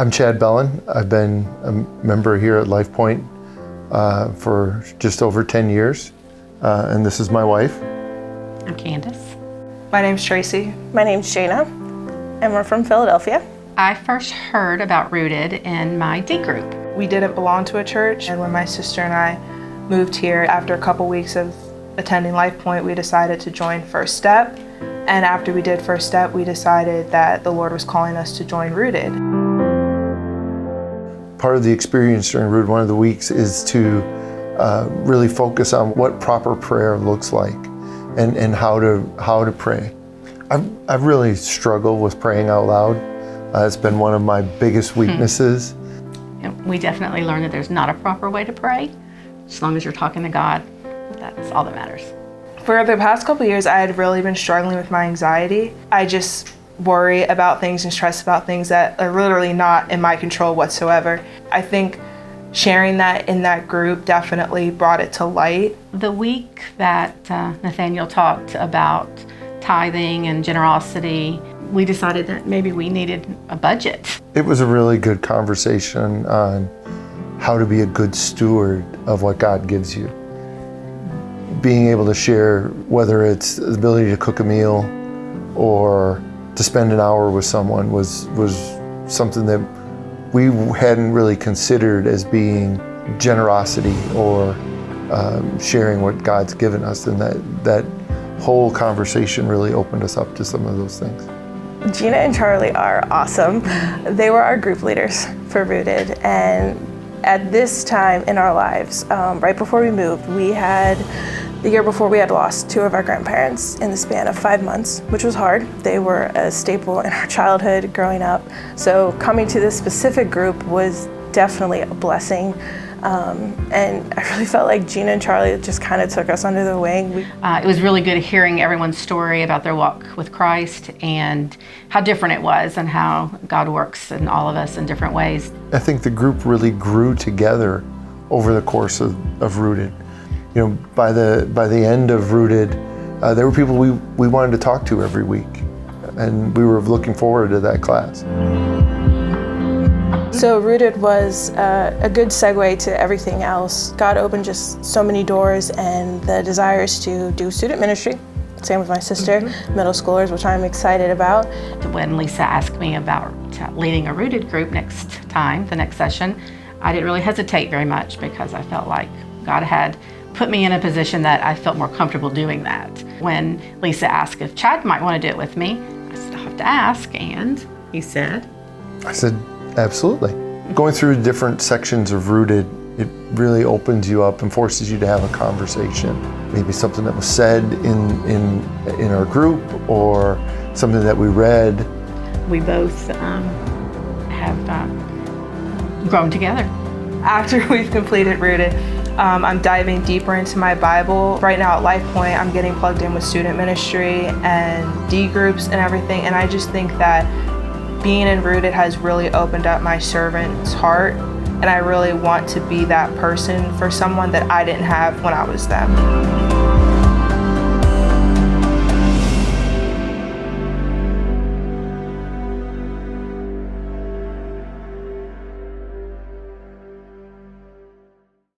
I'm Chad Bellin. I've been a member here at LifePoint for just over 10 years, and this is my wife. I'm Candace. My name's Tracy. My name's Jana, and we're from Philadelphia. I first heard about Rooted in my D group. We didn't belong to a church, and when my sister and I moved here, after a couple weeks of attending LifePoint, we decided to join First Step. And after we did First Step, we decided that the Lord was calling us to join Rooted. Part of the experience during Rooted, one of the weeks, is to really focus on what proper prayer looks like and how to pray. I've really struggled with praying out loud. It's been one of my biggest weaknesses. We definitely learned that there's not a proper way to pray. As long as you're talking to God, that's all that matters. For the past couple years, I had really been struggling with my anxiety. I just worry about things and stress about things that are literally not in my control whatsoever. I think sharing that in that group definitely brought it to light. The week that Nathaniel talked about tithing and generosity, we decided that maybe we needed a budget. It was a really good conversation on how to be a good steward of what God gives you. Being able to share, whether it's the ability to cook a meal or to spend an hour with someone, was something that we hadn't really considered as being generosity or sharing what God's given us, and that whole conversation really opened us up to some of those things. Gina and Charlie are awesome. They were our group leaders for Rooted, and at this time in our lives, right before we moved, the year before we had lost two of our grandparents in the span of 5 months, which was hard. They were a staple in our childhood growing up. So coming to this specific group was definitely a blessing. And I really felt like Gina and Charlie just kind of took us under their wing. It was really good hearing everyone's story about their walk with Christ and how different it was and how God works in all of us in different ways. I think the group really grew together over the course of Rooted. You know, by the end of Rooted, there were people we wanted to talk to every week, and we were looking forward to that class. So Rooted was a good segue to everything else. God opened just so many doors, and the desires to do student ministry. Same with my sister, middle schoolers, which I'm excited about. When Lisa asked me about leading a Rooted group the next session, I didn't really hesitate very much because I felt like God had put me in a position that I felt more comfortable doing that. When Lisa asked if Chad might want to do it with me, I said, I'll have to ask, and he said? I said, absolutely. Going through different sections of Rooted, it really opens you up and forces you to have a conversation. Maybe something that was said in our group or something that we read. We both have grown together. After we've completed Rooted, I'm diving deeper into my Bible. Right now at LifePoint, I'm getting plugged in with student ministry and D groups and everything, and I just think that being in Rooted has really opened up my servant's heart, and I really want to be that person for someone that I didn't have when I was them.